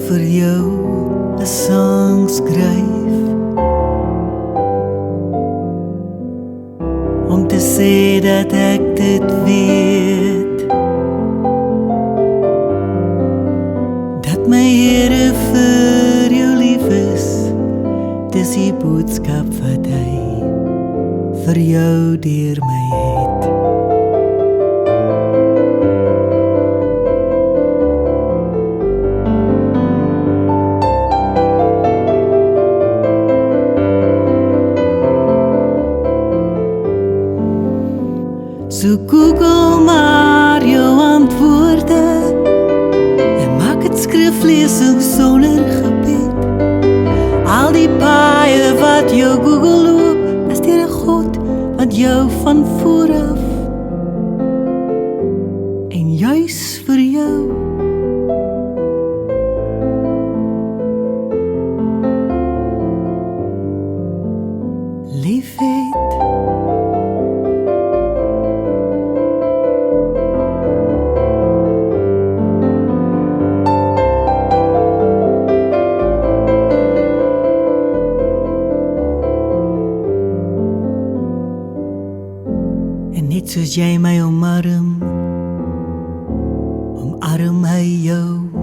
vir jou 'n sang skryf om te sê dat ek dit weet, dat my Here vir jou lief is. Dis die boodskap wat hy vir jou deur my het. So Google maar jou antwoorde en maak het skriflesing sonder gebed. Al die paaie wat jou Google loop, is deur 'n God wat jou van vooraf en juis vir jou lief het. En net soos jy my omarm, omarm hy jou